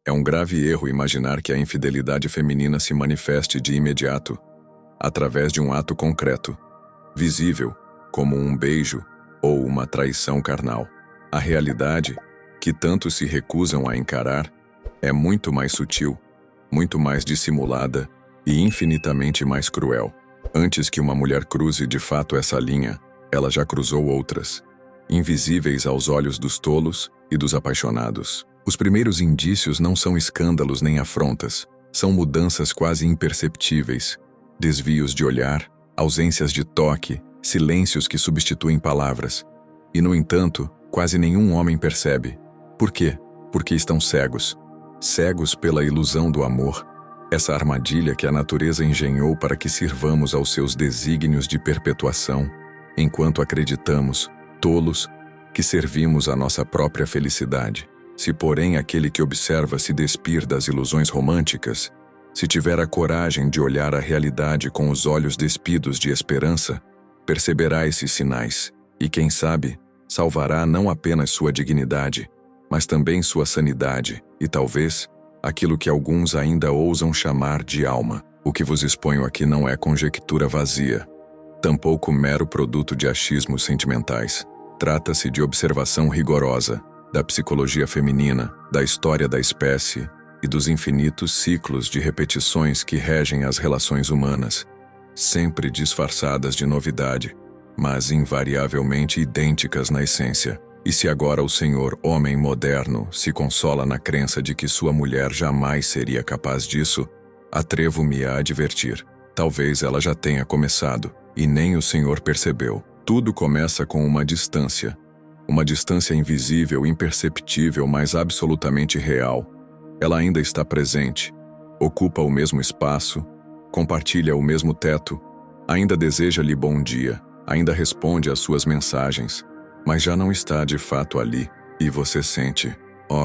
É um grave erro imaginar que a infidelidade feminina se manifeste de imediato, através de um ato concreto, visível, como um beijo ou uma traição carnal. A realidade, que tantos se recusam a encarar, é muito mais sutil, muito mais dissimulada e infinitamente mais cruel. Antes que uma mulher cruze de fato essa linha, ela já cruzou outras, invisíveis aos olhos dos tolos e dos apaixonados. Os primeiros indícios não são escândalos nem afrontas, são mudanças quase imperceptíveis, desvios de olhar, ausências de toque, silêncios que substituem palavras. E, no entanto, quase nenhum homem percebe. Por quê? Porque estão cegos. Cegos pela ilusão do amor, essa armadilha que a natureza engenhou para que sirvamos aos seus desígnios de perpetuação, enquanto acreditamos, tolos, que servimos à nossa própria felicidade. Se, porém, aquele que observa se despir das ilusões românticas, se tiver a coragem de olhar a realidade com os olhos despidos de esperança, perceberá esses sinais e, quem sabe, salvará não apenas sua dignidade, mas também sua sanidade e, talvez, aquilo que alguns ainda ousam chamar de alma. O que vos exponho aqui não é conjectura vazia, tampouco mero produto de achismos sentimentais. Trata-se de observação rigorosa da psicologia feminina, da história da espécie e dos infinitos ciclos de repetições que regem as relações humanas, sempre disfarçadas de novidade, mas invariavelmente idênticas na essência. E se agora o senhor homem moderno se consola na crença de que sua mulher jamais seria capaz disso, atrevo-me a advertir. Talvez ela já tenha começado, e nem o senhor percebeu. Tudo começa com uma distância invisível, imperceptível, mas absolutamente real. Ela ainda está presente, ocupa o mesmo espaço, compartilha o mesmo teto, ainda deseja-lhe bom dia, ainda responde às suas mensagens, mas já não está de fato ali, e você sente,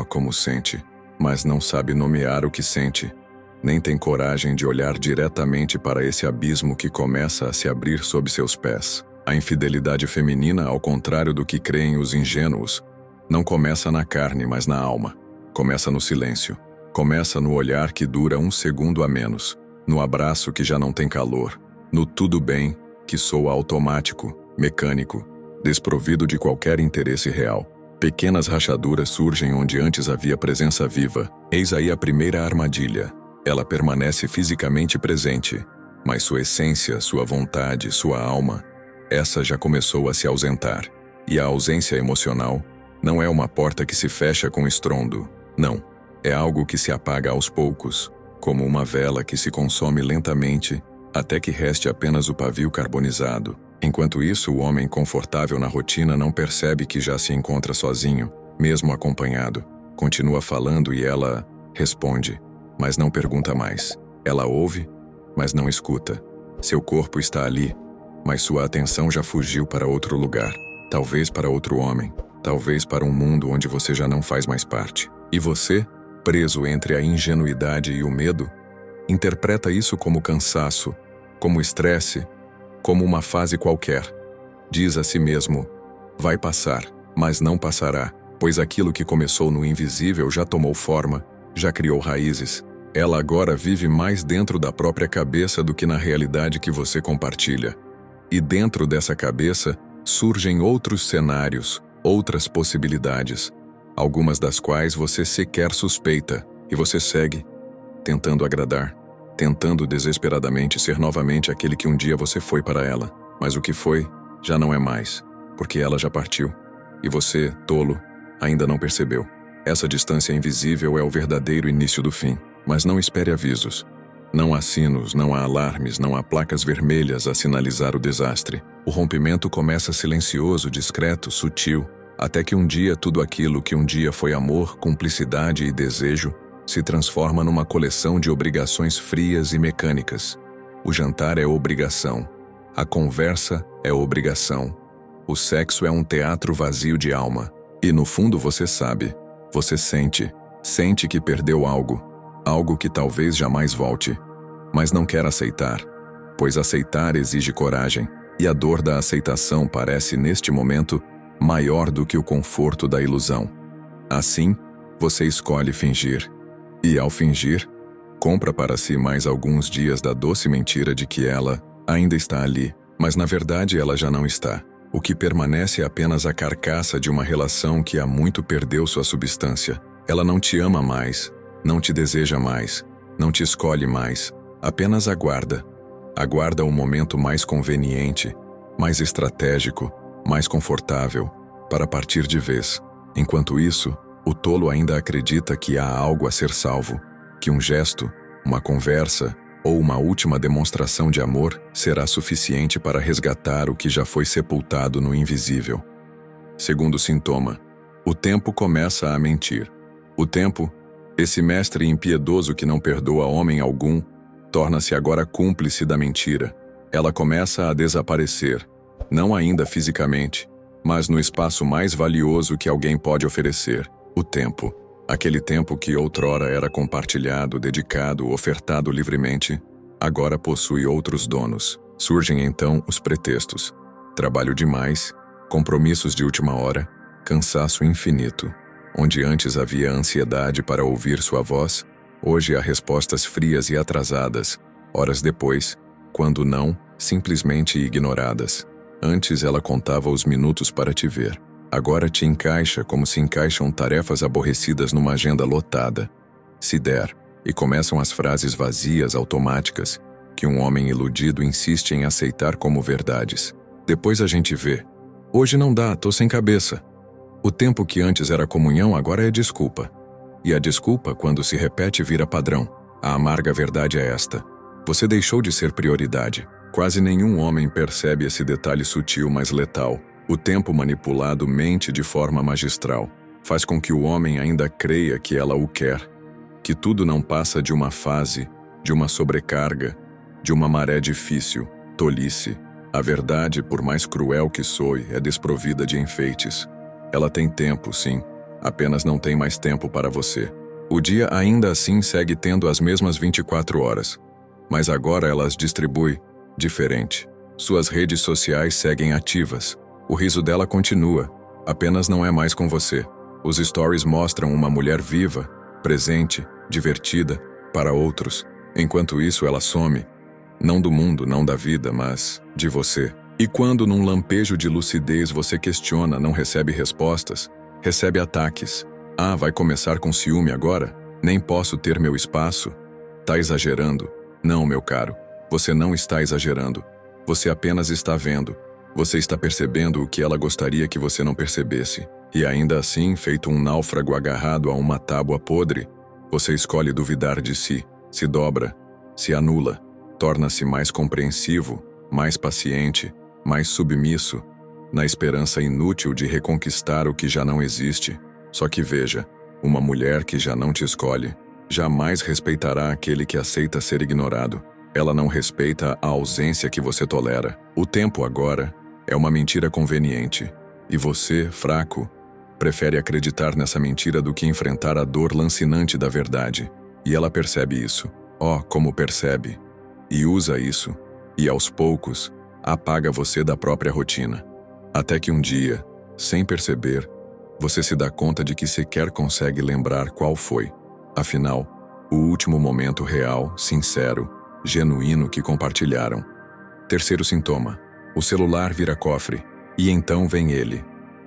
como sente, mas não sabe nomear o que sente, nem tem coragem de olhar diretamente para esse abismo que começa a se abrir sob seus pés. A infidelidade feminina, ao contrário do que creem os ingênuos, não começa na carne, mas na alma. Começa no silêncio. Começa no olhar que dura um segundo a menos, no abraço que já não tem calor, no tudo bem que soa automático, mecânico, desprovido de qualquer interesse real. Pequenas rachaduras surgem onde antes havia presença viva. Eis aí a primeira armadilha. Ela permanece fisicamente presente, mas sua essência, sua vontade, sua alma, essa já começou a se ausentar. E a ausência emocional não é uma porta que se fecha com estrondo. Não. É algo que se apaga aos poucos, como uma vela que se consome lentamente, até que reste apenas o pavio carbonizado. Enquanto isso, o homem confortável na rotina não percebe que já se encontra sozinho, mesmo acompanhado. Continua falando e ela responde, mas não pergunta mais. Ela ouve, mas não escuta. Seu corpo está ali, mas sua atenção já fugiu para outro lugar. Talvez para outro homem, talvez para um mundo onde você já não faz mais parte. E você, preso entre a ingenuidade e o medo, interpreta isso como cansaço, como estresse, como uma fase qualquer. Diz a si mesmo, vai passar, mas não passará, pois aquilo que começou no invisível já tomou forma, já criou raízes. Ela agora vive mais dentro da própria cabeça do que na realidade que você compartilha. E dentro dessa cabeça surgem outros cenários, outras possibilidades, algumas das quais você sequer suspeita, e você segue, tentando agradar, tentando desesperadamente ser novamente aquele que um dia você foi para ela. Mas o que foi, já não é mais, porque ela já partiu, e você, tolo, ainda não percebeu. Essa distância invisível é o verdadeiro início do fim, mas não espere avisos. Não há sinos, não há alarmes, não há placas vermelhas a sinalizar o desastre. O rompimento começa silencioso, discreto, sutil, até que um dia tudo aquilo que um dia foi amor, cumplicidade e desejo se transforma numa coleção de obrigações frias e mecânicas. O jantar é obrigação, a conversa é obrigação, o sexo é um teatro vazio de alma. E no fundo você sabe, você sente que perdeu algo que talvez jamais volte, mas não quer aceitar, pois aceitar exige coragem, e a dor da aceitação parece neste momento maior do que o conforto da ilusão. Assim, você escolhe fingir. E ao fingir, compra para si mais alguns dias da doce mentira de que ela ainda está ali, mas na verdade ela já não está. O que permanece é apenas a carcaça de uma relação que há muito perdeu sua substância. Ela não te ama mais, não te deseja mais, não te escolhe mais, apenas aguarda. Aguarda o momento mais conveniente, mais estratégico, mais confortável, para partir de vez. Enquanto isso, o tolo ainda acredita que há algo a ser salvo, que um gesto, uma conversa ou uma última demonstração de amor será suficiente para resgatar o que já foi sepultado no invisível. Segundo sintoma, o tempo começa a mentir. O tempo, esse mestre impiedoso que não perdoa homem algum, torna-se agora cúmplice da mentira. Ela começa a desaparecer, não ainda fisicamente, mas no espaço mais valioso que alguém pode oferecer, o tempo. Aquele tempo que outrora era compartilhado, dedicado, ofertado livremente, agora possui outros donos. Surgem então os pretextos: trabalho demais, compromissos de última hora, cansaço infinito. Onde antes havia ansiedade para ouvir sua voz, hoje há respostas frias e atrasadas, horas depois, quando não, simplesmente ignoradas. Antes ela contava os minutos para te ver. Agora te encaixa como se encaixam tarefas aborrecidas numa agenda lotada. Se der, e começam as frases vazias, automáticas, que um homem iludido insiste em aceitar como verdades. Depois a gente vê. Hoje não dá, tô sem cabeça. O tempo que antes era comunhão agora é desculpa. E a desculpa, quando se repete, vira padrão. A amarga verdade é esta: você deixou de ser prioridade. Quase nenhum homem percebe esse detalhe sutil, mas letal. O tempo manipulado mente de forma magistral. Faz com que o homem ainda creia que ela o quer, que tudo não passa de uma fase, de uma sobrecarga, de uma maré difícil, tolice. A verdade, por mais cruel que soe, é desprovida de enfeites. Ela tem tempo, sim, apenas não tem mais tempo para você. O dia ainda assim segue tendo as mesmas 24 horas, mas agora ela as distribui diferente. Suas redes sociais seguem ativas. O riso dela continua, apenas não é mais com você. Os stories mostram uma mulher viva, presente, divertida, para outros. Enquanto isso ela some, não do mundo, não da vida, mas de você. E quando num lampejo de lucidez você questiona, não recebe respostas, recebe ataques. Ah, vai começar com ciúme agora? Nem posso ter meu espaço? Tá exagerando. Não, meu caro, você não está exagerando. Você apenas está vendo. Você está percebendo o que ela gostaria que você não percebesse. E ainda assim, feito um náufrago agarrado a uma tábua podre, você escolhe duvidar de si, se dobra, se anula, torna-se mais compreensivo, mais paciente, mais submisso, na esperança inútil de reconquistar o que já não existe. Só que veja, uma mulher que já não te escolhe, jamais respeitará aquele que aceita ser ignorado. Ela não respeita a ausência que você tolera. O tempo agora é uma mentira conveniente. E você, fraco, prefere acreditar nessa mentira do que enfrentar a dor lancinante da verdade. E ela percebe isso. Oh, como percebe! E usa isso. E aos poucos, apaga você da própria rotina. Até que um dia, sem perceber, você se dá conta de que sequer consegue lembrar qual foi. Afinal, o último momento real, sincero, genuíno que compartilharam. Terceiro sintoma: o celular vira cofre, e então vem ele.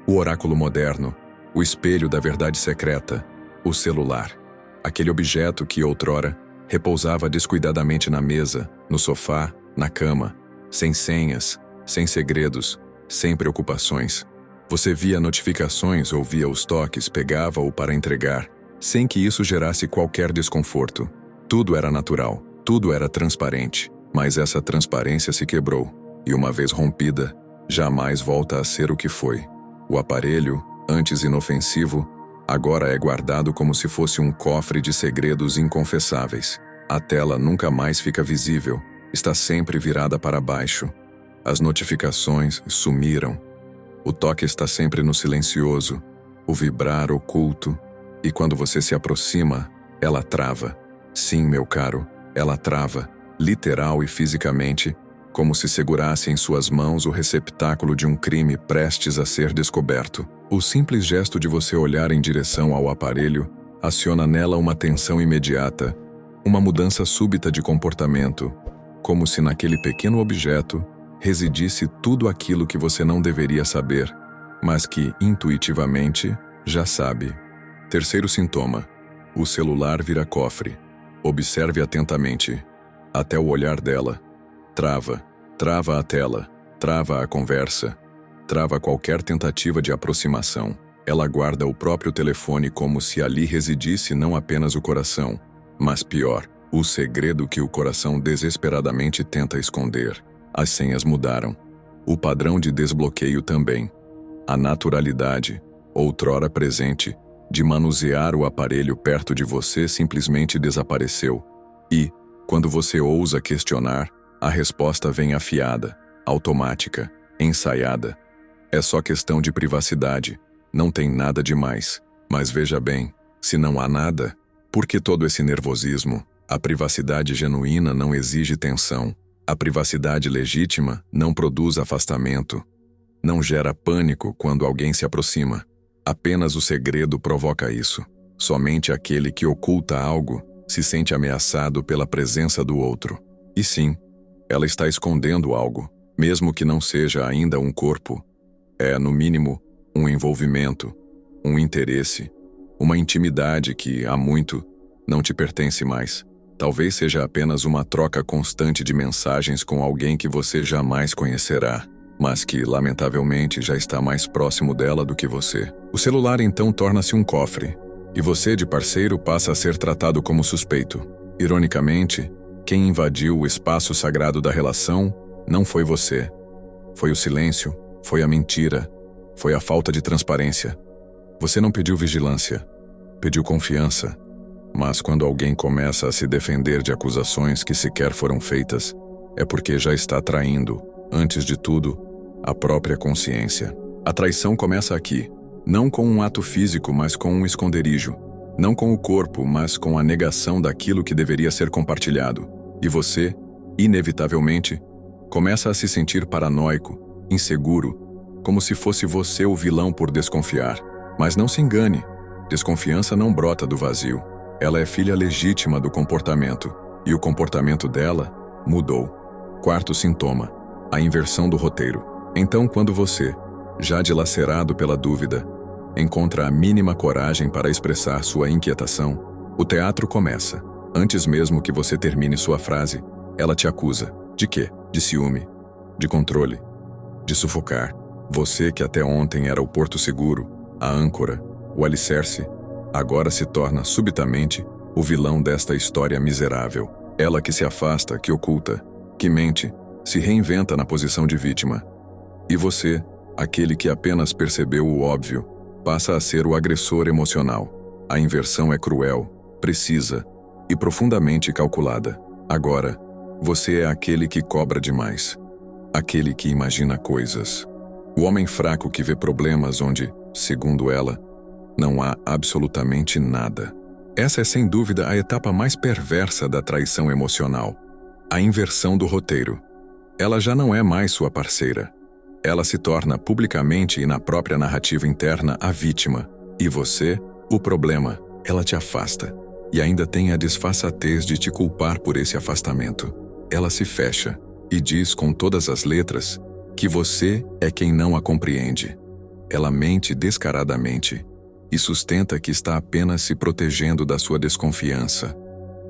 O oráculo moderno, o espelho da verdade secreta, o celular. Aquele objeto que outrora repousava descuidadamente na mesa, no sofá, na cama, sem senhas, sem segredos, sem preocupações. Você via notificações, ouvia os toques, pegava-o para entregar, sem que isso gerasse qualquer desconforto. Tudo era natural, tudo era transparente, mas essa transparência se quebrou. E uma vez rompida, jamais volta a ser o que foi. O aparelho, antes inofensivo, agora é guardado como se fosse um cofre de segredos inconfessáveis. A tela nunca mais fica visível, está sempre virada para baixo. As notificações sumiram. O toque está sempre no silencioso, o vibrar oculto, e quando você se aproxima, ela trava. Sim, meu caro, ela trava, literal e fisicamente, como se segurasse em suas mãos o receptáculo de um crime prestes a ser descoberto. O simples gesto de você olhar em direção ao aparelho aciona nela uma tensão imediata, uma mudança súbita de comportamento, como se naquele pequeno objeto residisse tudo aquilo que você não deveria saber, mas que, intuitivamente, já sabe. Terceiro sintoma: o celular vira cofre. Observe atentamente. Até o olhar dela. Trava a tela, trava a conversa, trava qualquer tentativa de aproximação. Ela guarda o próprio telefone como se ali residisse não apenas o coração, mas pior, o segredo que o coração desesperadamente tenta esconder. As senhas mudaram. O padrão de desbloqueio também. A naturalidade, outrora presente, de manusear o aparelho perto de você simplesmente desapareceu. E, quando você ousa questionar, a resposta vem afiada, automática, ensaiada. É só questão de privacidade. Não tem nada demais. Mas veja bem, se não há nada, por que todo esse nervosismo? A privacidade genuína não exige tensão. A privacidade legítima não produz afastamento. Não gera pânico quando alguém se aproxima. Apenas o segredo provoca isso. Somente aquele que oculta algo se sente ameaçado pela presença do outro. E sim, ela está escondendo algo, mesmo que não seja ainda um corpo. É, no mínimo, um envolvimento, um interesse, uma intimidade que, há muito, não te pertence mais. Talvez seja apenas uma troca constante de mensagens com alguém que você jamais conhecerá, mas que, lamentavelmente, já está mais próximo dela do que você. O celular então torna-se um cofre, e você, de parceiro, passa a ser tratado como suspeito. Ironicamente, quem invadiu o espaço sagrado da relação não foi você. Foi o silêncio, foi a mentira, foi a falta de transparência. Você não pediu vigilância, pediu confiança. Mas quando alguém começa a se defender de acusações que sequer foram feitas, é porque já está traindo, antes de tudo, a própria consciência. A traição começa aqui, não com um ato físico, mas com um esconderijo. Não com o corpo, mas com a negação daquilo que deveria ser compartilhado. E você, inevitavelmente, começa a se sentir paranoico, inseguro, como se fosse você o vilão por desconfiar. Mas não se engane, desconfiança não brota do vazio. Ela é filha legítima do comportamento, e o comportamento dela mudou. Quarto sintoma: a inversão do roteiro. Então, quando você, já dilacerado pela dúvida, encontra a mínima coragem para expressar sua inquietação, o teatro começa. Antes mesmo que você termine sua frase, ela te acusa. De quê? De ciúme, de controle, de sufocar. Você que até ontem era o porto seguro, a âncora, o alicerce, agora se torna subitamente o vilão desta história miserável. Ela que se afasta, que oculta, que mente, se reinventa na posição de vítima. E você, aquele que apenas percebeu o óbvio, passa a ser o agressor emocional. A inversão é cruel, precisa e profundamente calculada. Agora, você é aquele que cobra demais. Aquele que imagina coisas. O homem fraco que vê problemas onde, segundo ela, não há absolutamente nada. Essa é sem dúvida a etapa mais perversa da traição emocional. A inversão do roteiro. Ela já não é mais sua parceira. Ela se torna publicamente e na própria narrativa interna a vítima. E você, o problema. Ela te afasta. E ainda tem a disfarçatez de te culpar por esse afastamento. Ela se fecha e diz com todas as letras que você é quem não a compreende. Ela mente descaradamente e sustenta que está apenas se protegendo da sua desconfiança.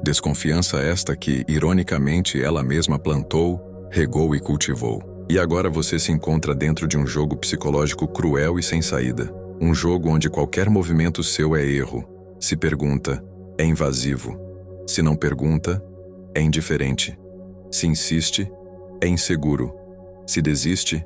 Desconfiança esta que, ironicamente, ela mesma plantou, regou e cultivou. E agora você se encontra dentro de um jogo psicológico cruel e sem saída. Um jogo onde qualquer movimento seu é erro. Se pergunta, é invasivo. Se não pergunta, é indiferente. Se insiste, é inseguro. Se desiste,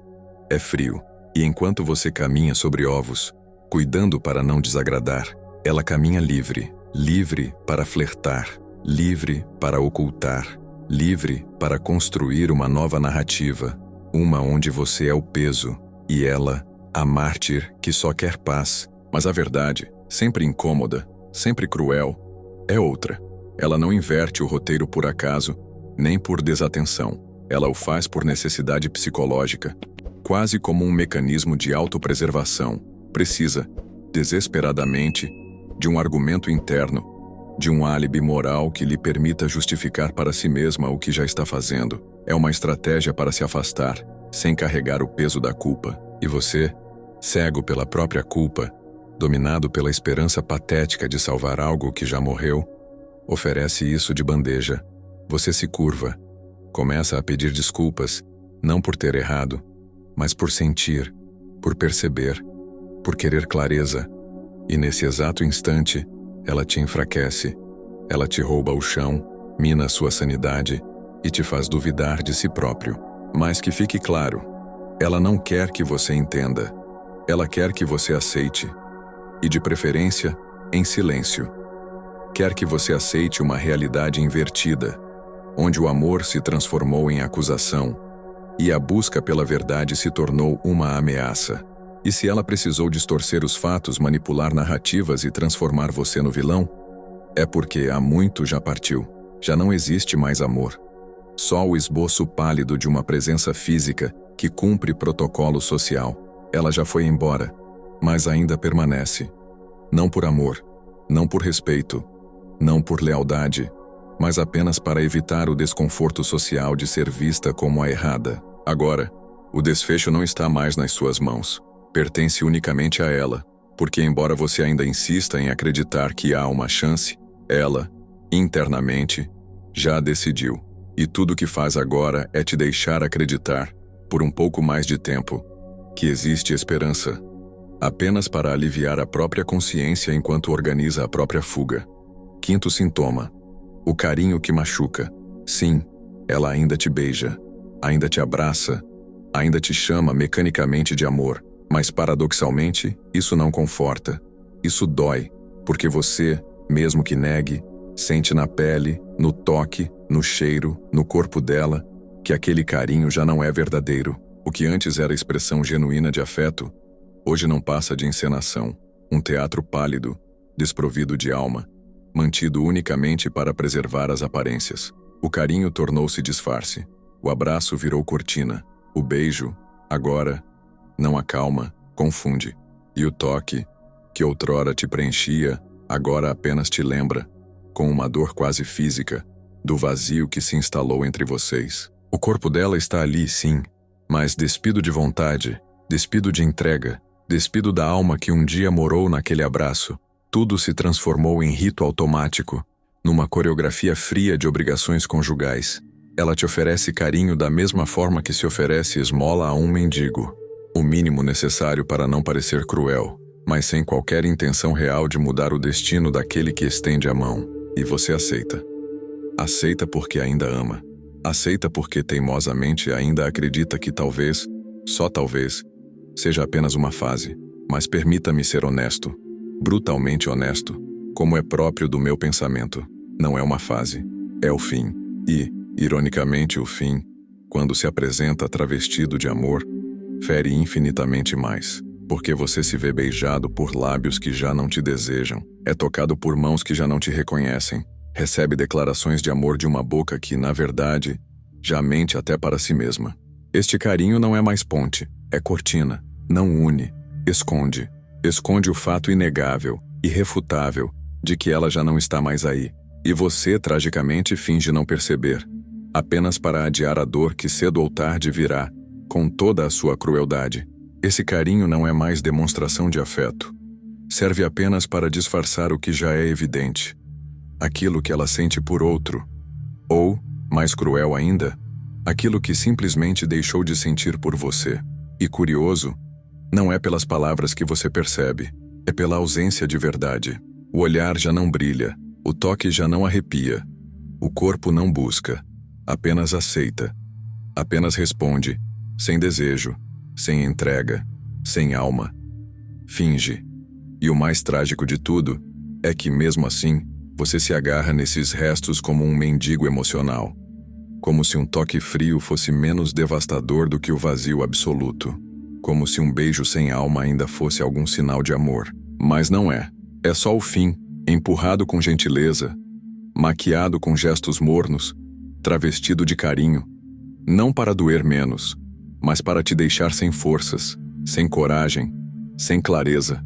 é frio. E enquanto você caminha sobre ovos, cuidando para não desagradar, ela caminha livre. Livre para flertar. Livre para ocultar. Livre para construir uma nova narrativa. Uma onde você é o peso, e ela, a mártir que só quer paz. Mas a verdade, sempre incômoda, sempre cruel, é outra. Ela não inverte o roteiro por acaso, nem por desatenção. Ela o faz por necessidade psicológica, quase como um mecanismo de autopreservação. Precisa, desesperadamente, de um argumento interno, de um álibi moral que lhe permita justificar para si mesma o que já está fazendo. É uma estratégia para se afastar, sem carregar o peso da culpa. E você, cego pela própria culpa, dominado pela esperança patética de salvar algo que já morreu, oferece isso de bandeja. Você se curva, começa a pedir desculpas, não por ter errado, mas por sentir, por perceber, por querer clareza. E nesse exato instante, ela te enfraquece, ela te rouba o chão, mina a sua sanidade e te faz duvidar de si próprio. Mas que fique claro, ela não quer que você entenda, ela quer que você aceite, e de preferência, em silêncio. Quer que você aceite uma realidade invertida, onde o amor se transformou em acusação e a busca pela verdade se tornou uma ameaça. E se ela precisou distorcer os fatos, manipular narrativas e transformar você no vilão, é porque há muito já partiu. Já não existe mais amor. Só o esboço pálido de uma presença física que cumpre protocolo social. Ela já foi embora, mas ainda permanece. Não por amor, não por respeito, não por lealdade, mas apenas para evitar o desconforto social de ser vista como a errada. Agora, o desfecho não está mais nas suas mãos. Pertence unicamente a ela, porque embora você ainda insista em acreditar que há uma chance, ela, internamente, já decidiu. E tudo o que faz agora é te deixar acreditar, por um pouco mais de tempo, que existe esperança, apenas para aliviar a própria consciência enquanto organiza a própria fuga. Quinto sintoma: o carinho que machuca. Sim, ela ainda te beija, ainda te abraça, ainda te chama mecanicamente de amor, mas paradoxalmente, isso não conforta. Isso dói, porque você, mesmo que negue, sente na pele, no toque, no cheiro, no corpo dela, que aquele carinho já não é verdadeiro. O que antes era expressão genuína de afeto, hoje não passa de encenação, um teatro pálido, desprovido de alma, mantido unicamente para preservar as aparências. O carinho tornou-se disfarce, o abraço virou cortina, o beijo, agora, não acalma, confunde, e o toque, que outrora te preenchia, agora apenas te lembra, com uma dor quase física, do vazio que se instalou entre vocês. O corpo dela está ali, sim, mas despido de vontade, despido de entrega, despido da alma que um dia morou naquele abraço. Tudo se transformou em rito automático, numa coreografia fria de obrigações conjugais. Ela te oferece carinho da mesma forma que se oferece esmola a um mendigo. O mínimo necessário para não parecer cruel, mas sem qualquer intenção real de mudar o destino daquele que estende a mão. E você aceita. Aceita porque ainda ama. Aceita porque teimosamente ainda acredita que talvez, só talvez, seja apenas uma fase. Mas permita-me ser honesto, brutalmente honesto, como é próprio do meu pensamento. Não é uma fase, é o fim. E, ironicamente, o fim, quando se apresenta travestido de amor, fere infinitamente mais, porque você se vê beijado por lábios que já não te desejam, é tocado por mãos que já não te reconhecem, recebe declarações de amor de uma boca que, na verdade, já mente até para si mesma. Este carinho não é mais ponte, é cortina, não une, esconde. Esconde o fato inegável, irrefutável, de que ela já não está mais aí. E você, tragicamente, finge não perceber, apenas para adiar a dor que cedo ou tarde virá, com toda a sua crueldade. Esse carinho não é mais demonstração de afeto. Serve apenas para disfarçar o que já é evidente. Aquilo que ela sente por outro. Ou, mais cruel ainda, aquilo que simplesmente deixou de sentir por você. E curioso, não é pelas palavras que você percebe, é pela ausência de verdade. O olhar já não brilha, o toque já não arrepia, o corpo não busca, apenas aceita, apenas responde, sem desejo, sem entrega, sem alma. Finge. E o mais trágico de tudo é que, mesmo assim, você se agarra nesses restos como um mendigo emocional, como se um toque frio fosse menos devastador do que o vazio absoluto, como se um beijo sem alma ainda fosse algum sinal de amor. Mas não é. É só o fim, empurrado com gentileza, maquiado com gestos mornos, travestido de carinho, não para doer menos, mas para te deixar sem forças, sem coragem, sem clareza,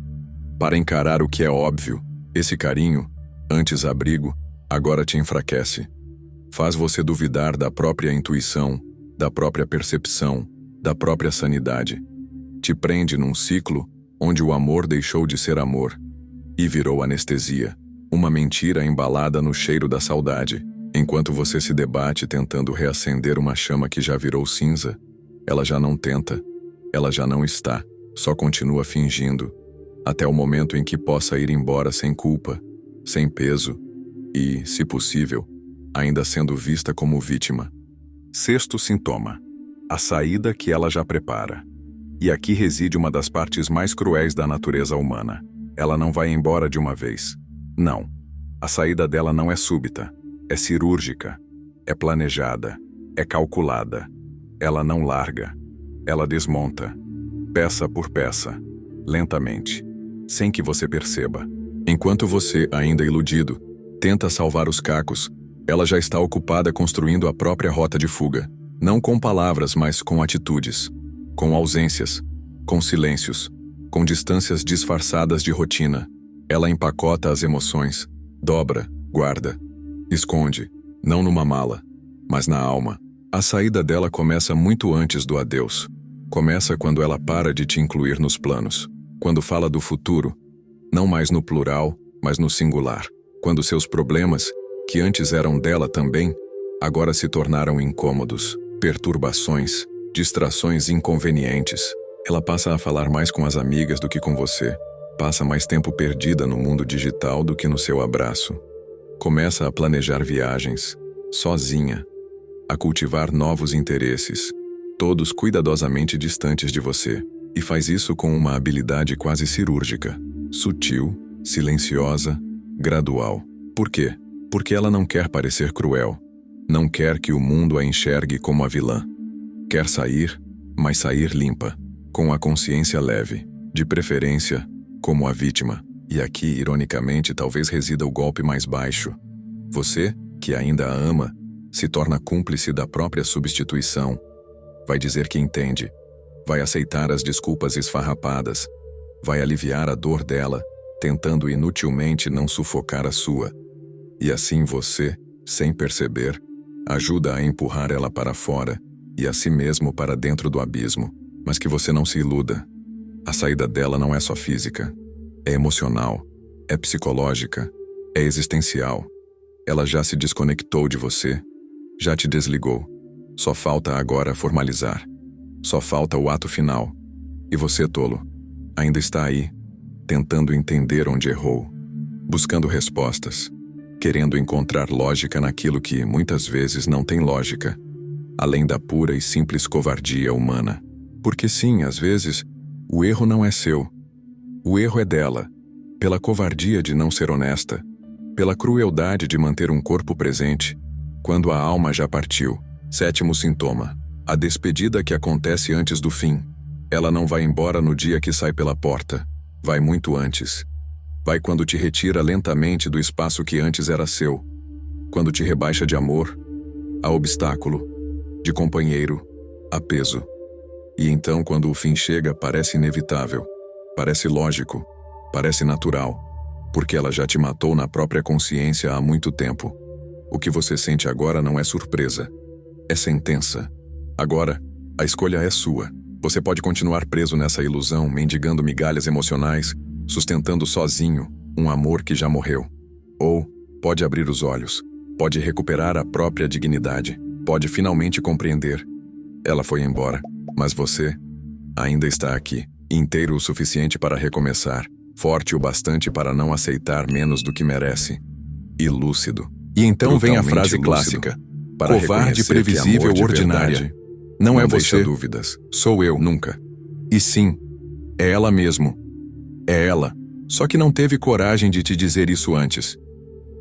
para encarar o que é óbvio, Esse carinho, antes abrigo, agora te enfraquece. Faz você duvidar da própria intuição, da própria percepção, da própria sanidade. Te prende num ciclo onde o amor deixou de ser amor e virou anestesia, uma mentira embalada no cheiro da saudade. Enquanto você se debate tentando reacender uma chama que já virou cinza, ela já não tenta, ela já não está, só continua fingindo, até o momento em que possa ir embora sem culpa, sem peso e, se possível, ainda sendo vista como vítima. Sexto sintoma: a saída que ela já prepara. E aqui reside uma das partes mais cruéis da natureza humana. Ela não vai embora de uma vez. Não. A saída dela não é súbita. É cirúrgica. É planejada. É calculada. Ela não larga. Ela desmonta. Peça por peça. Lentamente. Sem que você perceba. Enquanto você, ainda iludido, tenta salvar os cacos, ela já está ocupada construindo a própria rota de fuga. Não com palavras, mas com atitudes. Com ausências, com silêncios, com distâncias disfarçadas de rotina. Ela empacota as emoções, dobra, guarda, esconde, não numa mala, mas na alma. A saída dela começa muito antes do adeus. Começa quando ela para de te incluir nos planos. Quando fala do futuro, não mais no plural, mas no singular. Quando seus problemas, que antes eram dela também, agora se tornaram incômodos, perturbações, distrações inconvenientes. Ela passa a falar mais com as amigas do que com você. Passa mais tempo perdida no mundo digital do que no seu abraço. Começa a planejar viagens, sozinha. A cultivar novos interesses, todos cuidadosamente distantes de você. E faz isso com uma habilidade quase cirúrgica. Sutil, silenciosa, gradual. Por quê? Porque ela não quer parecer cruel. Não quer que o mundo a enxergue como a vilã. Quer sair, mas sair limpa, com a consciência leve, de preferência, como a vítima. E aqui, ironicamente, talvez resida o golpe mais baixo. Você, que ainda a ama, se torna cúmplice da própria substituição. Vai dizer que entende, vai aceitar as desculpas esfarrapadas, vai aliviar a dor dela, tentando inutilmente não sufocar a sua. E assim você, sem perceber, ajuda a empurrar ela para fora, e a si mesmo para dentro do abismo. Mas que você não se iluda. A saída dela não é só física. É emocional, é psicológica, é existencial. Ela já se desconectou de você, já te desligou. Só falta agora formalizar. Só falta o ato final. E você, tolo, ainda está aí, tentando entender onde errou, buscando respostas, querendo encontrar lógica naquilo que, muitas vezes, não tem lógica. Além da pura e simples covardia humana. Porque sim, às vezes, o erro não é seu. O erro é dela, pela covardia de não ser honesta, pela crueldade de manter um corpo presente, quando a alma já partiu. Sétimo sintoma: a despedida que acontece antes do fim. Ela não vai embora no dia que sai pela porta, vai muito antes. Vai quando te retira lentamente do espaço que antes era seu, quando te rebaixa de amor a obstáculo, de companheiro a peso. E então, quando o fim chega, parece inevitável, parece lógico, parece natural, porque ela já te matou na própria consciência há muito tempo. O que você sente agora não é surpresa, é sentença. Agora, a escolha é sua. Você pode continuar preso nessa ilusão, mendigando migalhas emocionais, sustentando sozinho um amor que já morreu. Ou pode abrir os olhos, pode recuperar a própria dignidade, pode finalmente compreender. Ela foi embora, mas você ainda está aqui, inteiro o suficiente para recomeçar, forte o bastante para não aceitar menos do que merece, e lúcido. E então vem a frase clássica: covarde, previsível, ordinária. Não é você, dúvidas. Sou eu, nunca. E sim, é ela mesmo. É ela. Só que não teve coragem de te dizer isso antes.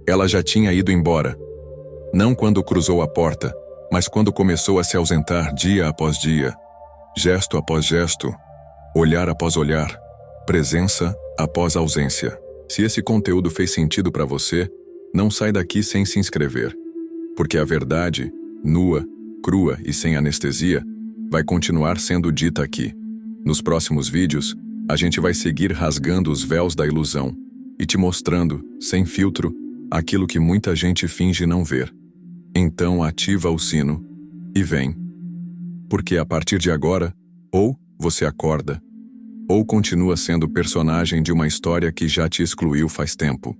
Ela já tinha ido embora. Não quando cruzou a porta, mas quando começou a se ausentar dia após dia, gesto após gesto, olhar após olhar, presença após ausência. Se esse conteúdo fez sentido para você, não sai daqui sem se inscrever. Porque a verdade, nua, crua e sem anestesia, vai continuar sendo dita aqui. Nos próximos vídeos, a gente vai seguir rasgando os véus da ilusão e te mostrando, sem filtro, aquilo que muita gente finge não ver. Então ativa o sino e vem. Porque a partir de agora, ou você acorda, ou continua sendo personagem de uma história que já te excluiu faz tempo.